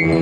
Hello,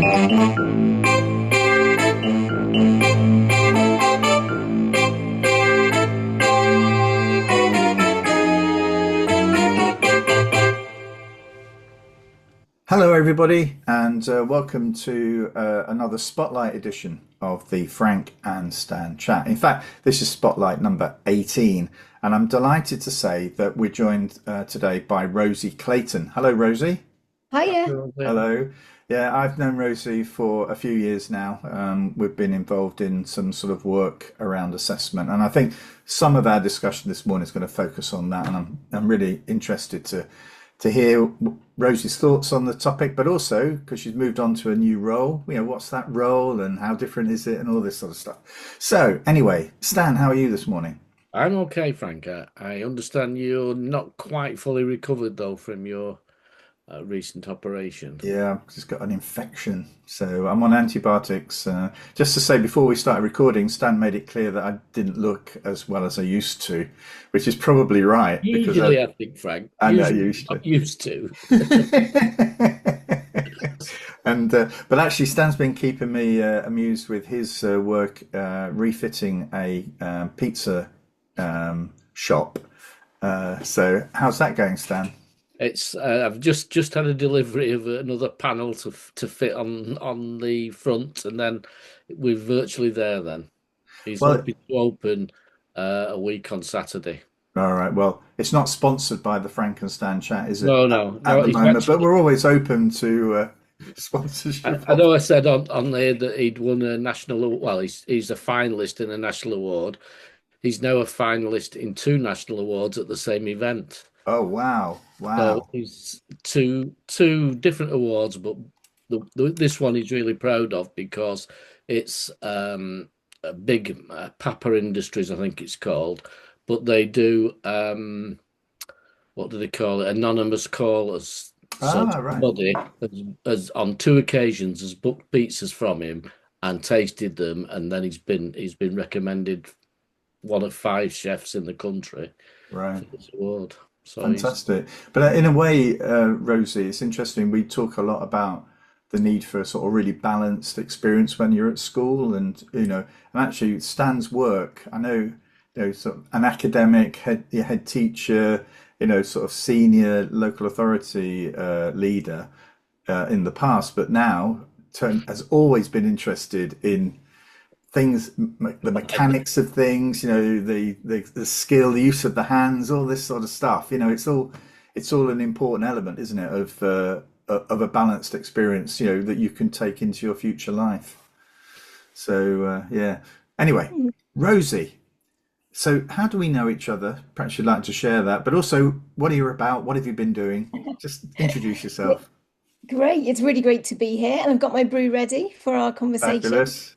everybody, and welcome to another Spotlight edition of the Frank and Stan chat. In fact, this is Spotlight number 18, and I'm delighted to say that we're joined today by Rosie Clayton. Hello, Rosie. Hiya. Hello. Yeah, I've known Rosie for a few years now. We've been involved in some sort of work around assessment, and I think some of our discussion this morning is going to focus on that. And I'm really interested to hear Rosie's thoughts on the topic, but also because she's moved on to a new role. What's that role and how different is it, and all this sort of stuff. So, anyway, Stan, how are you this morning? I'm okay, Frank. I understand you're not quite fully recovered though from your recent operation. Yeah, I've just got an infection, so I'm on antibiotics. Just to say, before we started recording, Stan made it clear that I didn't look as well as I used to, which is probably right because Usually, I think, Frank. I know Usually, usually. not used to. And but actually, Stan's been keeping me amused with his work refitting a pizza shop. So how's that going, Stan? It's I've just had a delivery of another panel to fit on the front, and then we're virtually there. Then he's Well, hoping to open a week on Saturday. all right. Well, it's not sponsored by the Frankenstein chat, is it, No, at, no, at no. the He's moment? But actually. we're always open to I, sponsorship I of. know I said on there that he'd won a national. Well, he's a finalist in a national award. He's now a finalist in two national awards at the same event. Oh, wow. So Wow. he's two different awards, but this one he's really proud of because it's a big Papa Industries, I think it's called, but they do what do they call it? Anonymous callers. So Ah, right. somebody has on two occasions has booked pizzas from him and tasted them, and then he's been recommended one of five chefs in the country Right. for this award. So he's Fantastic. But in a way, Rosie, it's interesting. We talk a lot about the need for a sort of really balanced experience when you're at school, and actually Stan's work. I know, sort of an academic head teacher, sort of senior local authority leader in the past, but now has always been interested in things, the mechanics of things, the skill, the use of the hands, all this sort of stuff. It's all an important element, isn't it, of a balanced experience, that you can take into your future life. So yeah. Anyway, Rosie. So how do we know each other? Perhaps you'd like to share that, but also what are you about? What have you been doing? Just introduce yourself. Great. It's really great to be here. And I've got my brew ready for our conversation. Fabulous.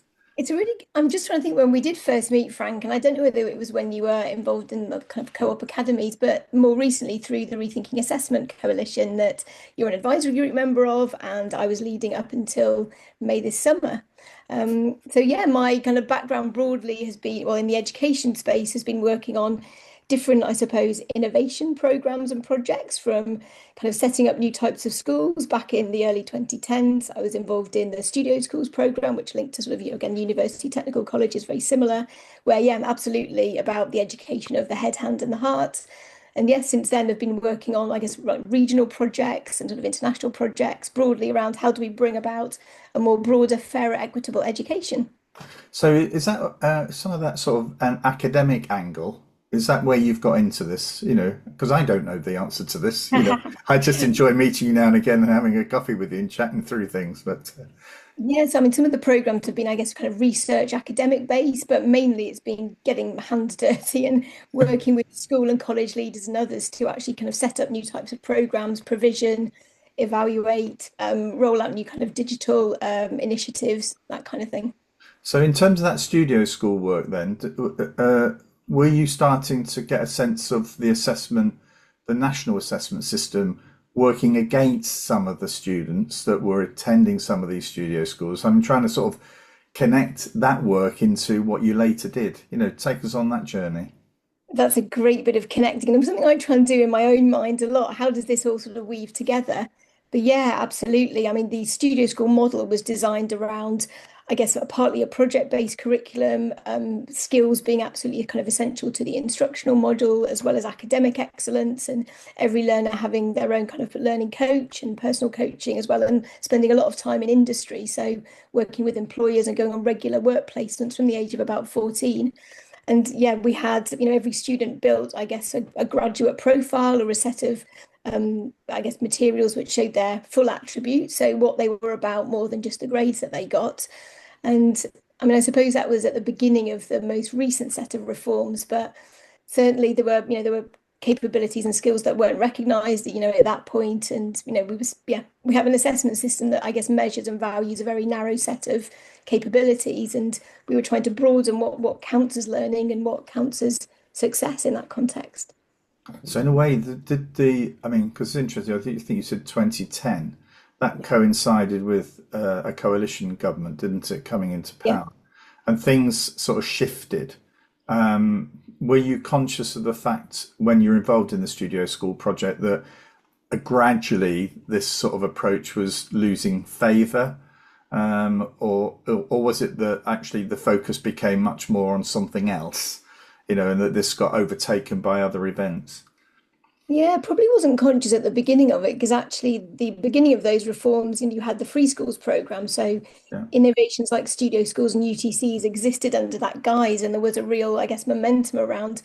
I'm just trying to think when we did first meet, Frank, and I don't know whether it was when you were involved in the kind of co-op academies, but more recently through the Rethinking Assessment Coalition that you're an advisory group member of, and I was leading up until May this summer. So yeah, my kind of background broadly has been, well, in the education space, has been working on different, I suppose, innovation programs and projects from kind of setting up new types of schools back in the early 2010s. I was involved in the Studio Schools program, which linked to sort of, again, university technical college is very similar, where, yeah, I'm absolutely about the education of the head, hand, and the heart. And yes, since then, I've been working on, I guess, regional projects and sort of international projects broadly around how do we bring about a more broader, fairer, equitable education. So is that some of that sort of an academic angle? Is that where you've got into this? Because I don't know the answer to this. I just enjoy meeting you now and again and having a coffee with you and chatting through things. But Yes, I mean, some of the programs have been, I guess, kind of research academic based, but mainly it's been getting my hands dirty and working with school and college leaders and others to actually kind of set up new types of programs, provision, evaluate, roll out new kind of digital initiatives, that kind of thing. so in terms of that studio school work, then, were you starting to get a sense of the assessment, the national assessment system, working against some of the students that were attending some of these studio schools? I'm trying to sort of connect that work into what you later did. Take us on that journey. That's a great bit of connecting. And something I try and do in my own mind a lot. How does this all sort of weave together? But yeah, absolutely. I mean, the studio school model was designed around, I guess, partly a project-based curriculum, skills being absolutely kind of essential to the instructional model, as well as academic excellence, and every learner having their own kind of learning coach and personal coaching as well, and spending a lot of time in industry. So working with employers and going on regular work placements from the age of about 14. And yeah, we had, every student built, I guess, a graduate profile or a set of, I guess, materials which showed their full attributes. So what they were about more than just the grades that they got. And I mean, I suppose that was at the beginning of the most recent set of reforms, but certainly there were capabilities and skills that weren't recognized, at that point. And, we have an assessment system that I guess measures and values a very narrow set of capabilities. And we were trying to broaden what counts as learning and what counts as success in that context. So in a way, I mean, because it's interesting, I think you said 2010, that coincided with a coalition government, didn't it, coming into Yeah. power, and things sort of shifted. Were you conscious of the fact when you're involved in the studio school project that gradually this sort of approach was losing favour, or was it that actually the focus became much more on something else, and that this got overtaken by other events? Yeah, probably wasn't conscious at the beginning of it because actually the beginning of those reforms, you had the free schools program. So Yeah. innovations like studio schools and UTCs existed under that guise, and there was a real, I guess, momentum around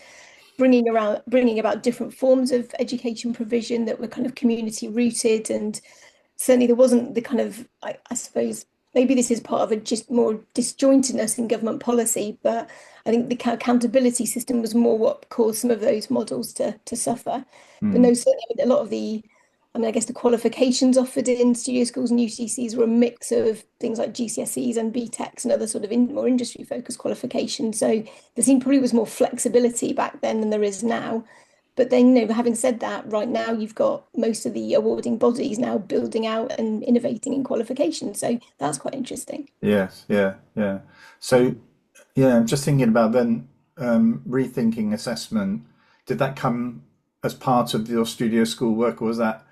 bringing about different forms of education provision that were kind of community rooted. And certainly there wasn't the kind of, I suppose, maybe this is part of a just more disjointedness in government policy, but I think the accountability system was more what caused some of those models to suffer. But Hmm. no, certainly a lot of I mean, I guess the qualifications offered in studio schools and UCCs were a mix of things like GCSEs and BTECs and other sort of more industry focused qualifications. So there seemed probably was more flexibility back then than there is now. But then, having said that, right now you've got most of the awarding bodies now building out and innovating in qualifications. So that's quite interesting. Yes, yeah, yeah. So, yeah, I'm just thinking about then rethinking assessment. Did that come as part of your studio school work, or was that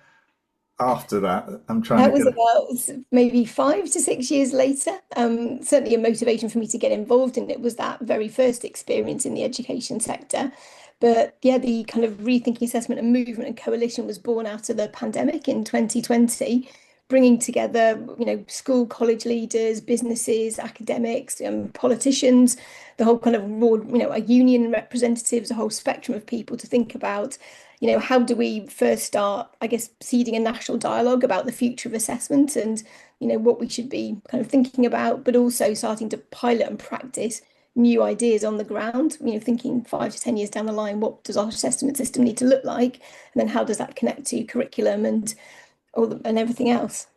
after that? I'm trying to That was get it. about maybe 5 to 6 years later. Certainly, a motivation for me to get involved in it was that very first experience in the education sector. But yeah, the kind of rethinking assessment and movement and coalition was born out of the pandemic in 2020, bringing together, school, college leaders, businesses, academics, politicians, the whole kind of raw, a union representatives, a whole spectrum of people to think about, how do we first start, I guess, seeding a national dialogue about the future of assessment and, what we should be kind of thinking about, but also starting to pilot and practice new ideas on the ground, thinking 5 to 10 years down the line, what does our assessment system need to look like? And then how does that connect to curriculum and and everything else?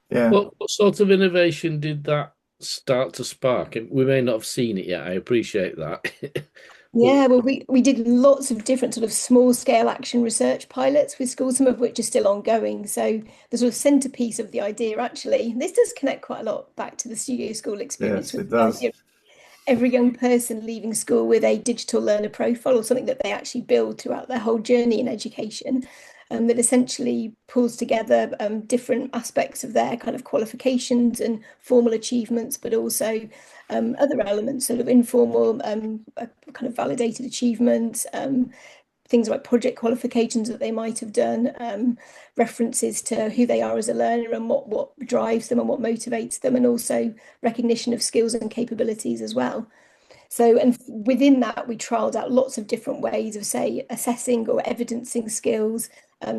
Yeah, What sort of innovation did that start to spark? And we may not have seen it yet. I appreciate that. But Yeah, well, we did lots of different sort of small scale action research pilots with schools, some of which are still ongoing. So the sort of centerpiece of the idea, actually, this does connect quite a lot back to the studio school experience yes, with it the does. idea of every young person leaving school with a digital learner profile or something that they actually build throughout their whole journey in education, that essentially pulls together different aspects of their kind of qualifications and formal achievements, but also other elements, sort of informal, kind of validated achievements, things like project qualifications that they might have done, references to who they are as a learner and what drives them and what motivates them, and also recognition of skills and capabilities as well. So, and within that, we trialed out lots of different ways of, say, assessing or evidencing skills,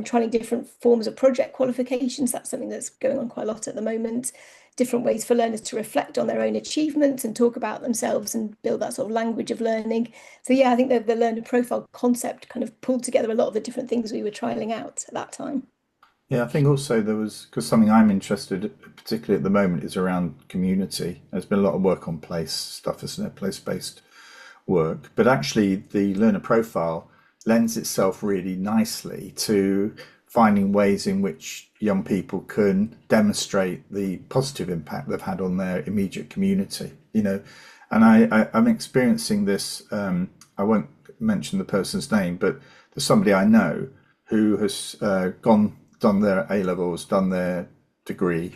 trying different forms of project qualifications. That's something that's going on quite a lot at the moment. Different ways for learners to reflect on their own achievements and talk about themselves and build that sort of language of learning. So, yeah, I think the learner profile concept kind of pulled together a lot of the different things we were trialing out at that time. Yeah, I think also there was, because something I'm interested, particularly at the moment, is around community. There's been a lot of work on place stuff, isn't it? Place-based work. But actually, the learner profile lends itself really nicely to finding ways in which young people can demonstrate the positive impact they've had on their immediate community. And I'm experiencing this. I won't mention the person's name, but there's somebody I know who has gone done their A levels, done their degree,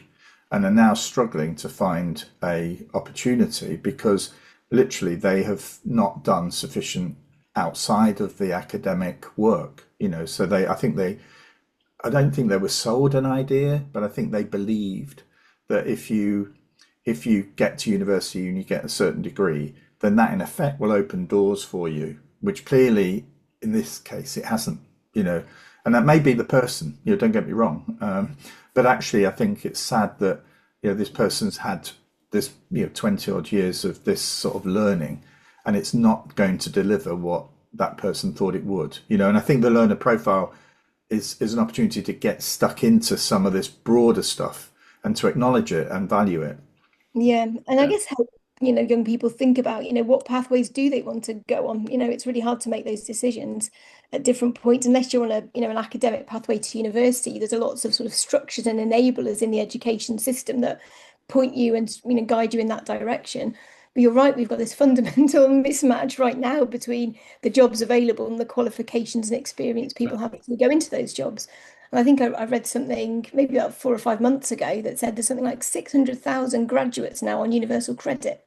and are now struggling to find a opportunity because literally they have not done sufficient outside of the academic work. So I don't think they were sold an idea, but I think they believed that if you get to university and you get a certain degree, then that in effect will open doors for you, which clearly in this case it hasn't, and that may be the person, don't get me wrong. But actually I think it's sad that, this person's had this, 20 odd years of this sort of learning and it's not going to deliver what that person thought it would, and I think the learner profile is an opportunity to get stuck into some of this broader stuff and to acknowledge it and value it. Yeah, and I Yeah. guess help, young people think about, what pathways do they want to go on? It's really hard to make those decisions at different points unless you're on an academic pathway to university. There's a lots of sort of structures and enablers in the education system that point you and, guide you in that direction. But you're right, we've got this fundamental mismatch right now between the jobs available and the qualifications and experience people have to go into those jobs. And I think I read something maybe about 4 or 5 months ago that said there's something like 600,000 graduates now on universal credit.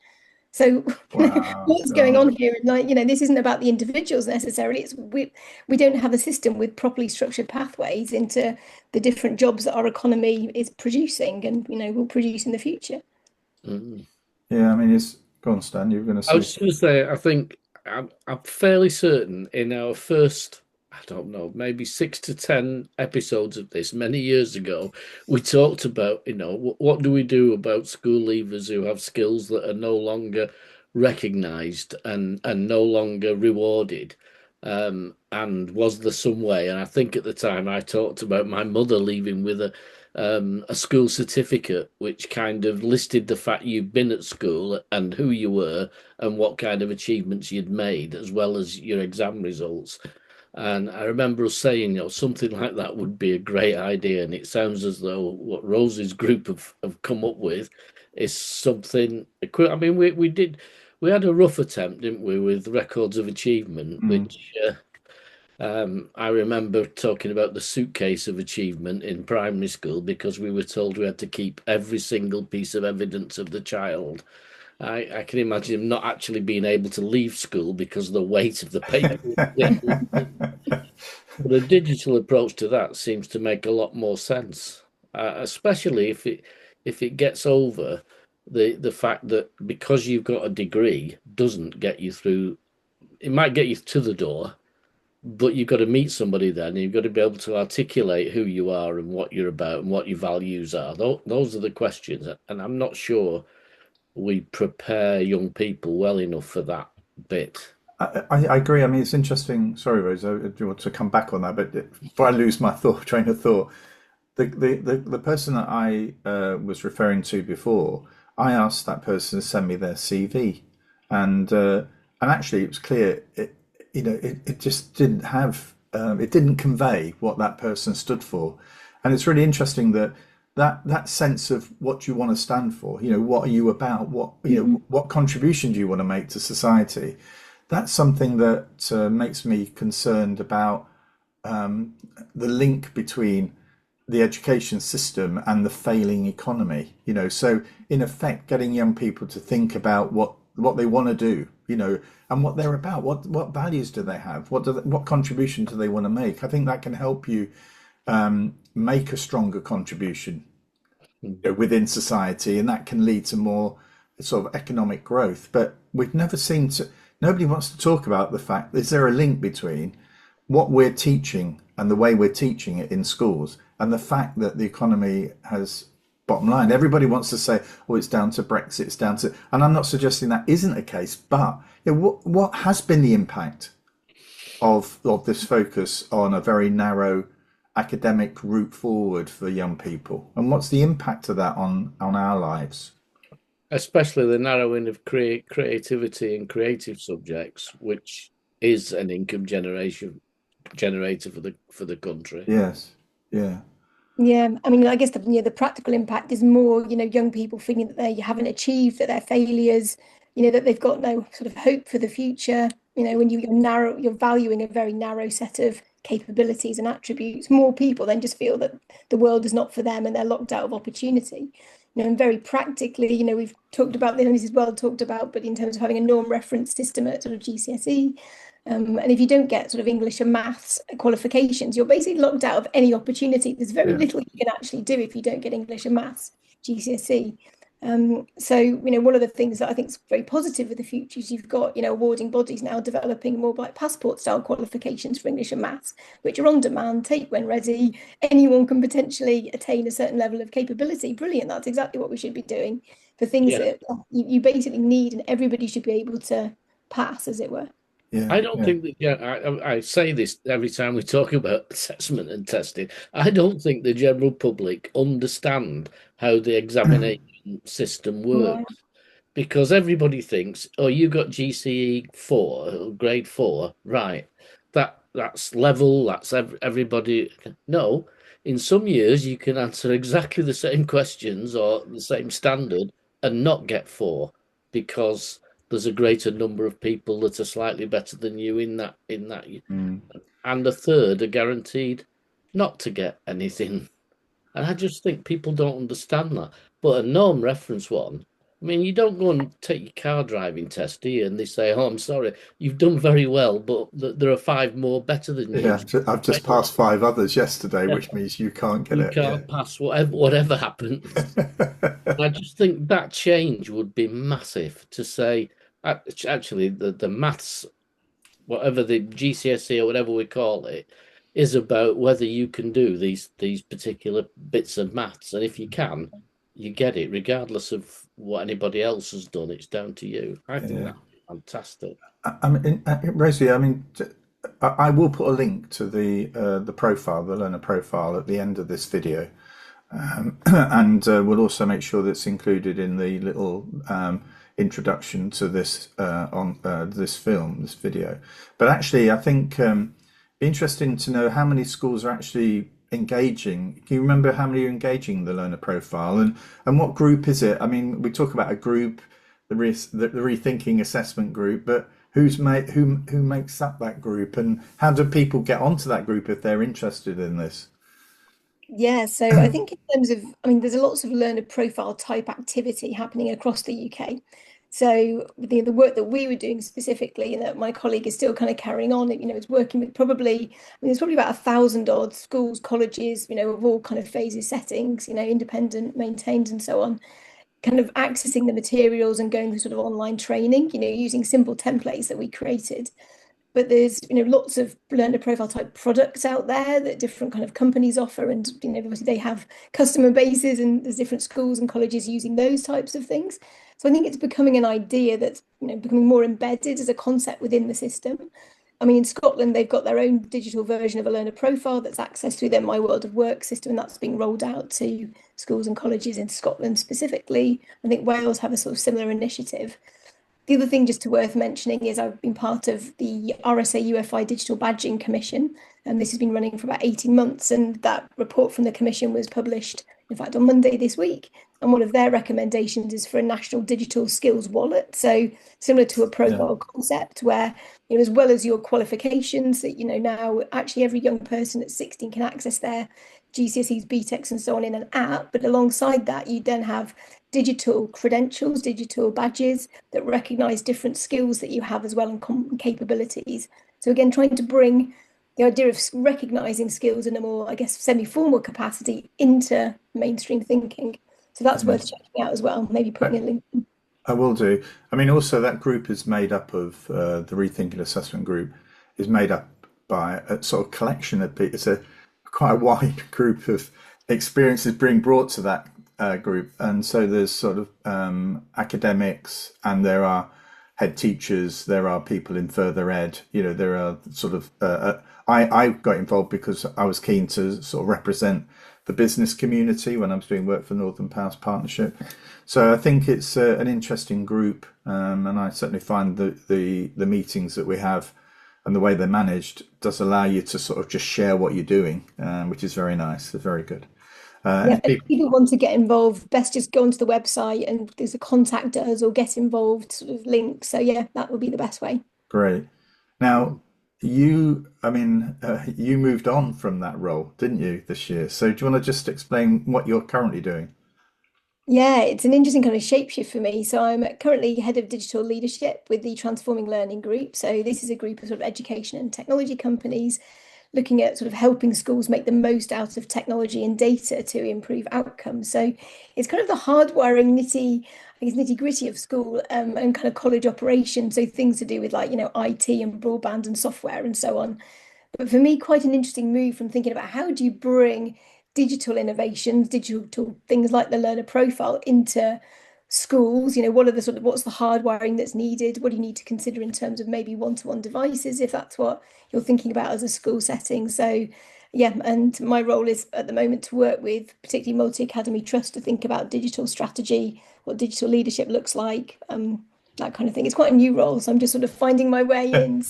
So Wow, what's going on God. here? And this isn't about the individuals necessarily. It's we don't have a system with properly structured pathways into the different jobs that our economy is producing and will produce in the future. Mm. Yeah, I mean, it's go on, Stan. You were going to I say was just going to say, I think I'm fairly certain in our first, I don't know, maybe 6 to 10 episodes of this many years ago, we talked about, what do we do about school leavers who have skills that are no longer recognized and no longer rewarded. And was there some way? And I think at the time I talked about my mother leaving with a school certificate, which kind of listed the fact you've been at school and who you were and what kind of achievements you'd made, as well as your exam results. And I remember us saying, something like that would be a great idea. And it sounds as though what Rosie's group have come up with is something. I mean, we had a rough attempt, didn't we, with records of achievement, mm. which I remember talking about the suitcase of achievement in primary school because we were told we had to keep every single piece of evidence of the child. I can imagine him not actually being able to leave school because of the weight of the paper. But a digital approach to that seems to make a lot more sense, especially if it gets over the fact that because you've got a degree doesn't get you through. It might get you to the door, but you've got to meet somebody then, and you've got to be able to articulate who you are and what you're about and what your values are. Those are the questions, and I'm not sure we prepare young people well enough for that bit. I agree. I mean, it's interesting. Sorry, Rose, I do want to come back on that, but before I lose my train of thought, the person that I was referring to before, I asked that person to send me their CV, and actually it was clear it just didn't have it didn't convey what that person stood for, and it's really interesting that sense of what you want to stand for. What are you about? What contribution do you want to make to society? That's something that makes me concerned about the link between the education system and the failing economy. So in effect, getting young people to think about what they want to do, and what they're about, what values do they have, what contribution do they want to make. I think that can help you make a stronger contribution within society, and that can lead to more sort of economic growth. But we've never seen to. Nobody wants to talk about the fact, is there a link between what we're teaching and the way we're teaching it in schools and the fact that the economy has bottom line? Everybody wants to say, oh, it's down to Brexit, it's down to, and I'm not suggesting that isn't a case, but what has been the impact of this focus on a very narrow academic route forward for young people, and what's the impact of that on our lives? Especially the narrowing of creativity and creative subjects, which is an income generator for the country. Yes, yeah. Yeah, I mean, I guess the practical impact is more, young people feeling that they haven't achieved, that they're failures, that they've got no sort of hope for the future. When you're valuing a very narrow set of capabilities and attributes, more people then just feel that the world is not for them and they're locked out of opportunity. And very practically, we've talked about this, and this is well talked about, but in terms of having a norm reference system at sort of GCSE, and if you don't get sort of English and maths qualifications, you're basically locked out of any opportunity. There's very little you can actually do if you don't get English and maths GCSE. So, one of the things that I think is very positive for the future is you've got, awarding bodies now developing more like passport style qualifications for English and maths, which are on demand, take when ready. Anyone can potentially attain a certain level of capability. Brilliant. That's exactly what we should be doing for things that you basically need, and everybody should be able to pass, as it were. I don't think that, I say this every time we talk about assessment and testing. I don't think the general public understand how the examination system works, because everybody thinks, oh, you got GCE 4, grade 4, right? That's level, that's everybody. No, in some years you can answer exactly the same questions or the same standard and not get 4 because there's a greater number of people that are slightly better than you in that and a third are guaranteed not to get anything. And I just think people don't understand that. But a norm reference one, I mean, you don't go and take your car driving test, do you? And they say, oh, I'm sorry, you've done very well, but there are 5 more better than you. Yeah, I've just passed 5 others yesterday, which means you can't get You it. can't pass whatever happens. I just think that change would be massive to say, actually, the maths, whatever the GCSE or whatever we call it, is about whether you can do these particular bits of maths. And if you can, you get it, regardless of what anybody else has done. It's down to you. I think that's fantastic. I mean, Rosie, I mean, I will put a link to the profile, the learner profile, at the end of this video. And we'll also make sure that's included in the little introduction to this this video. But actually, I think be interesting to know how many schools are actually engaging. Can you remember how many are engaging the learner profile, and what group is it? I mean, we talk about a group, the rethinking assessment group, but who makes up that group, and how do people get onto that group if they're interested in this? Yeah, so I think in terms of, there's lots of learner profile type activity happening across the UK. So the work that we were doing specifically, and that my colleague is still kind of carrying on, is working with there's probably about 1,000 odd schools, colleges, of all kind of phases, settings, independent, maintained, and so on, kind of accessing the materials and going through sort of online training, using simple templates that we created. But there's lots of learner profile type products out there that different kind of companies offer, and obviously they have customer bases, and there's different schools and colleges using those types of things. So I think it's becoming an idea that's becoming more embedded as a concept within the system. In Scotland, they've got their own digital version of a learner profile that's accessed through their My World of Work system, and that's being rolled out to schools and colleges in Scotland specifically. I think Wales have a sort of similar initiative. The other thing just worth mentioning is I've been part of the RSA UFI Digital Badging Commission, and this has been running for about 18 months. And that report from the commission was published, in fact, on Monday this week. And one of their recommendations is for a national digital skills wallet. So similar to a profile concept where, as well as your qualifications, that, now actually every young person at 16 can access their GCSEs, BTECs and so on in an app. But alongside that, you then have digital credentials, digital badges that recognize different skills that you have as well, and capabilities. So again, trying to bring the idea of recognizing skills in a more, I guess, semi-formal capacity into mainstream thinking. So that's worth checking out as well, maybe putting a link in. I will do. Also that group is made up of, the Rethinking Assessment group is made up by a sort of collection of people. It's quite a wide group of experiences being brought to that group. And so there's sort of academics, and there are head teachers, there are people in further ed, there are sort of, I got involved because I was keen to sort of represent the business community when I was doing work for Northern Powers Partnership. So I think it's an interesting group, and I certainly find that the meetings that we have and the way they're managed does allow you to sort of just share what you're doing, which is very nice. It's very good. If people want to get involved, best just go onto the website and there's a contact us or get involved sort of link. So yeah, that would be the best way. Great. Now, you moved on from that role, didn't you, this year? So do you want to just explain what you're currently doing? Yeah, it's an interesting kind of shapeshift for me. So I'm currently head of digital leadership with the Transforming Learning Group. So this is a group of sort of education and technology companies looking at sort of helping schools make the most out of technology and data to improve outcomes. So it's kind of the hardwiring I guess nitty gritty of school and kind of college operations. So things to do with like, IT and broadband and software and so on. But for me, quite an interesting move from thinking about how do you bring digital innovations, digital things like the learner profile into schools? What are the sort of what's the hardwiring that's needed? What do you need to consider in terms of maybe one-to-one devices if that's what you're thinking about as a school setting? So yeah, and my role is at the moment to work with particularly multi-academy trust to think about digital strategy, what digital leadership looks like, that kind of thing. It's quite a new role, so I'm just sort of finding my way in.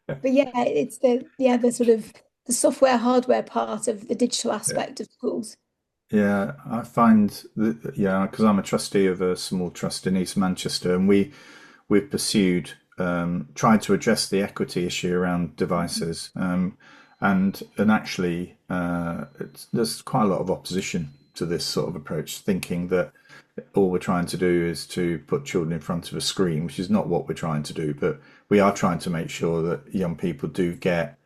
But yeah, it's the sort of the software hardware part of the digital Yeah. aspect of schools. Yeah, I find that, yeah, because I'm a trustee of a small trust in East Manchester, and we've pursued trying to address the equity issue around devices, and actually there's quite a lot of opposition to this sort of approach, thinking that all we're trying to do is to put children in front of a screen, which is not what we're trying to do, but we are trying to make sure that young people do get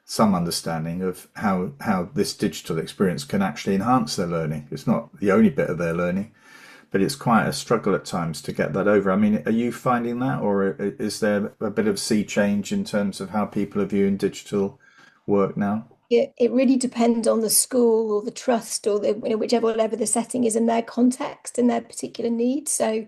some understanding of how this digital experience can actually enhance their learning. It's not the only bit of their learning, but it's quite a struggle at times to get that over. I mean, are you finding that, or is there a bit of sea change in terms of how people are viewing digital work now? It really depends on the school or the trust or whichever whatever the setting is in their context and their particular needs. So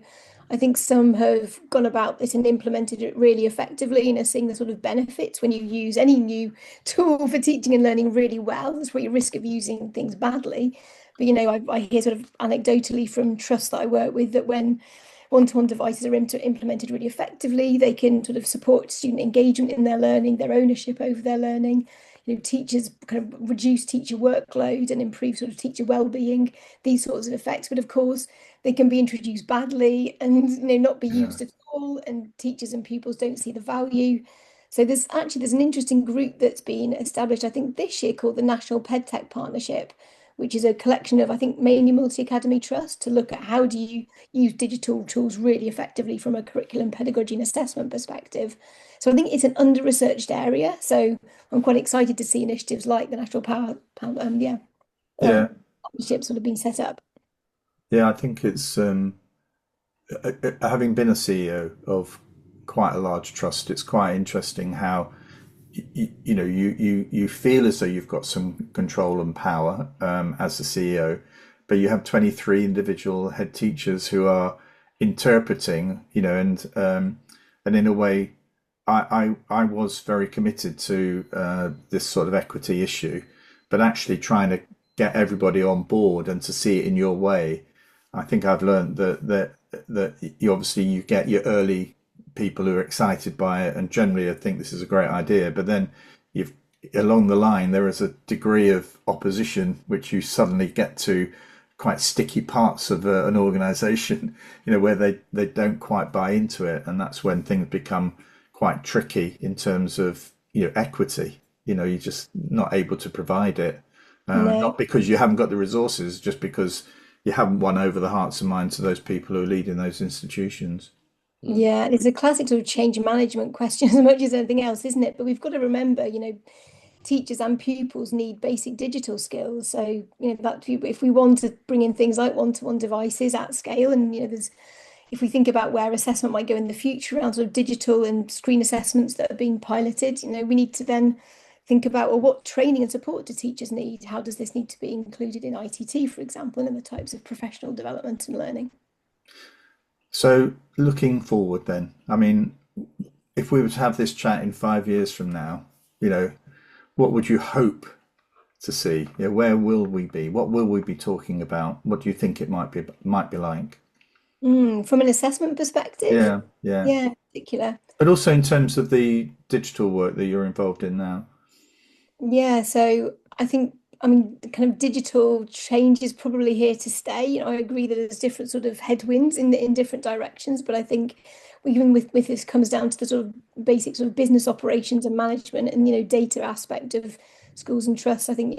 I think some have gone about this and implemented it really effectively and are seeing the sort of benefits when you use any new tool for teaching and learning really well. There's probably a risk of using things badly. But I hear sort of anecdotally from trusts that I work with that when one-to-one devices are implemented really effectively, they can sort of support student engagement in their learning, their ownership over their learning. Teachers kind of reduce teacher workload and improve sort of teacher well-being, these sorts of effects. But of course, they can be introduced badly and not be Yeah, used at all, and teachers and pupils don't see the value. So there's an interesting group that's been established, I think, this year called the National PedTech Partnership, which is a collection of, I think, mainly multi-academy trusts to look at how do you use digital tools really effectively from a curriculum pedagogy and assessment perspective. So I think it's an under-researched area. So I'm quite excited to see initiatives like the National yeah, Partnership sort of being set up. yeah. I think it's having been a CEO of quite a large trust. It's quite interesting how you feel as though you've got some control and power as the CEO, but you have 23 individual head teachers who are interpreting, and in a way, I was very committed to this sort of equity issue, but actually trying to get everybody on board and to see it in your way. I think I've learned that you obviously you get your early people who are excited by it and generally I think this is a great idea, but then you've along the line there is a degree of opposition which you suddenly get to quite sticky parts of an organization, where they don't quite buy into it, and that's when things become quite tricky in terms of equity. You're just not able to provide it, No. not because you haven't got the resources, just because you haven't won over the hearts and minds of those people who are leading those institutions. Mm. Yeah, and it's a classic sort of change management question as much as anything else, isn't it? But we've got to remember, teachers and pupils need basic digital skills. So, that if we want to bring in things like one-to-one devices at scale, and if we think about where assessment might go in the future around sort of digital and screen assessments that are being piloted, we need to then think about, well, what training and support do teachers need? How does this need to be included in ITT, for example, and the types of professional development and learning? So looking forward then, I mean, if we were to have this chat in 5 years from now, you know, what would you hope to see? Where will we be? What will we be talking about? What do you think it might be like? From an assessment perspective, Yeah, yeah. yeah, in particular. But also in terms of the digital work that you're involved in now. Yeah, so I think I mean, the kind of digital change is probably here to stay. I agree that there's different sort of headwinds in different directions, but I think even with this comes down to the sort of basic sort of business operations and management and data aspect of schools and trusts. I think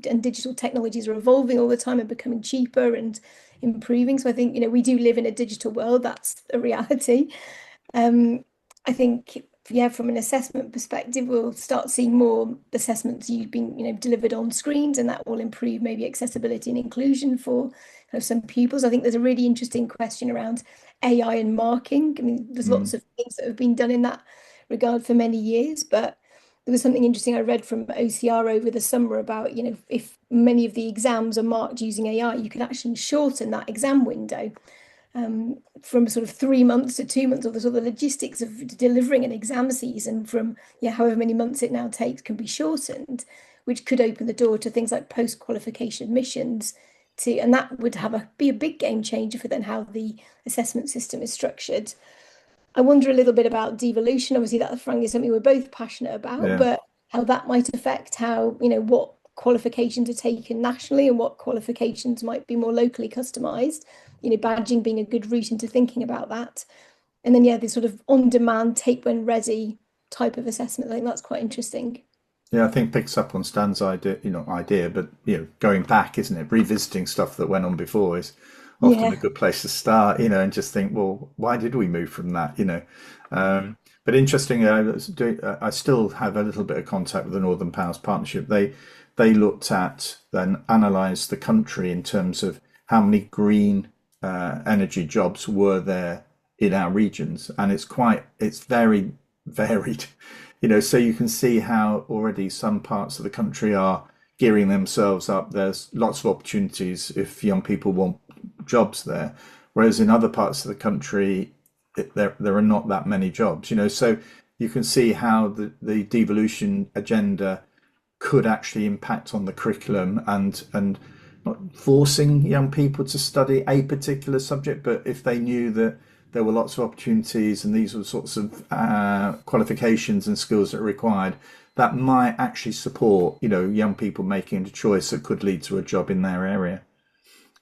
and digital technologies are evolving all the time and becoming cheaper and improving. So I think we do live in a digital world. That's a reality. I think, yeah, from an assessment perspective, we'll start seeing more assessments you've been, delivered on screens, and that will improve maybe accessibility and inclusion for kind of some pupils. I think there's a really interesting question around AI and marking. I mean, there's lots Mm, of things that have been done in that regard for many years, but there was something interesting I read from OCR over the summer about, if many of the exams are marked using AI, you can actually shorten that exam window from sort of 3 months to 2 months, or the sort of logistics of delivering an exam season from however many months it now takes can be shortened, which could open the door to things like post-qualification admissions and that would be a big game changer for then how the assessment system is structured. I wonder a little bit about devolution. Obviously, that, Frank, is something we're both passionate about, yeah. but how that might affect how, what qualifications are taken nationally and what qualifications might be more locally customized, badging being a good route into thinking about that. And then, yeah, the sort of on-demand, take when ready type of assessment. I think that's quite interesting. Yeah, I think picks up on Stan's idea, but going back, isn't it? Revisiting stuff that went on before is often a Yeah. good place to start, and just think, well, why did we move from that? But interesting, I still have a little bit of contact with the Northern Powers Partnership. They looked at and analysed the country in terms of how many green energy jobs were there in our regions, and it's very varied. So you can see how already some parts of the country are gearing themselves up. There's lots of opportunities if young people want jobs there, whereas in other parts of the country, there are not that many jobs. So you can see how the devolution agenda could actually impact on the curriculum and not forcing young people to study a particular subject, but if they knew that there were lots of opportunities and these were sorts of qualifications and skills that are required, that might actually support young people making a choice that could lead to a job in their area.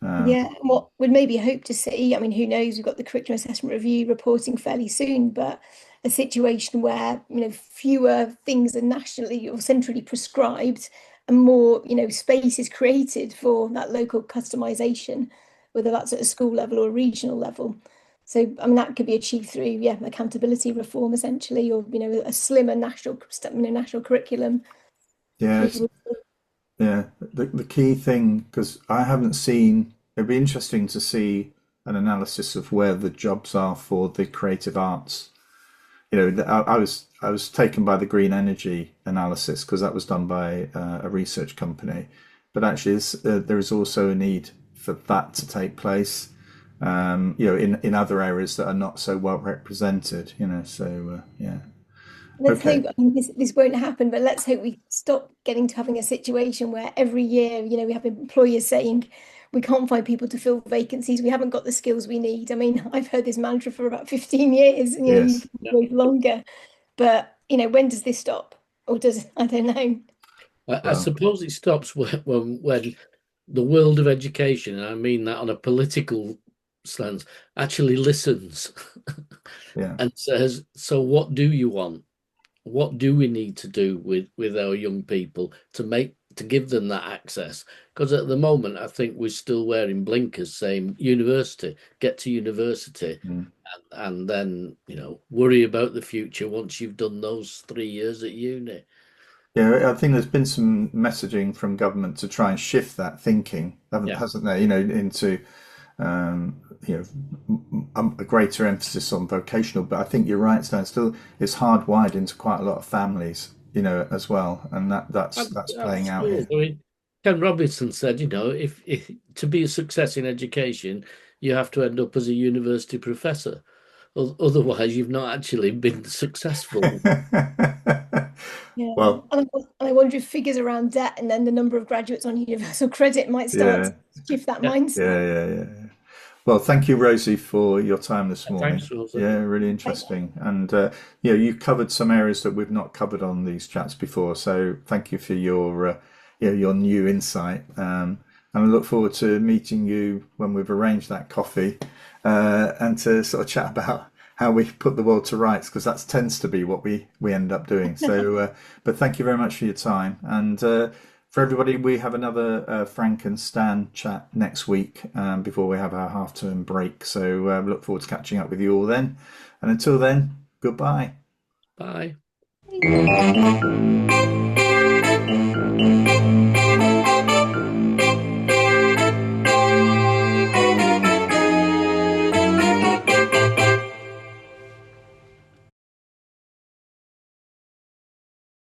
Yeah, and what would maybe hope to see, I mean, who knows, we've got the curriculum assessment review reporting fairly soon, but a situation where, fewer things are nationally or centrally prescribed and more, space is created for that local customization, whether that's at a school level or a regional level. So, I mean, that could be achieved through, yeah, accountability reform essentially, or, a slimmer national curriculum. Yeah, yeah. The key thing, because I haven't seen, it'd be interesting to see an analysis of where the jobs are for the creative arts. I was taken by the green energy analysis because that was done by a research company, but actually there is also a need for that to take place. In other areas that are not so well represented. So yeah. Let's Okay. hope, I mean, this won't happen, but let's hope we stop getting to having a situation where every year, we have employers saying we can't find people to fill vacancies. We haven't got the skills we need. I mean, I've heard this mantra for about 15 years, and you Yes. can go longer. But, when does this stop? Or does it? I don't know. I Well, suppose it stops when the world of education, and I mean that on a political stance, actually listens yeah. and says, "So what do you want? What do we need to do with our young people to give them that access?" Because at the moment, I think we're still wearing blinkers, saying university, get to university, Mm. and then worry about the future once you've done those 3 years at uni. Yeah, I think there's been some messaging from government to try and shift that thinking, Yeah. hasn't there? Into um, you a greater emphasis on vocational. But I think you're right, Stan. Still, it's hardwired into quite a lot of families, as well, and that's playing out here. Absolutely. I mean, Ken Robinson said, if to be a success in education, you have to end up as a university professor. Otherwise, you've not actually been successful. Yeah. Well, And I wonder if figures around debt and then the number of graduates on universal credit might start yeah, to shift that Yeah. mindset. yeah. Well, thank you, Rosie, for your time this Thanks, morning. Rosie. Yeah, really interesting. And you covered some areas that we've not covered on these chats before. So thank you for your your new insight. And I look forward to meeting you when we've arranged that coffee, and to sort of chat about how we put the world to rights, because that tends to be what we end up doing. So, but thank you very much for your time, and for everybody, we have another Frank and Stan chat next week, before we have our half-term break. So look forward to catching up with you all then, and until then, goodbye. Bye.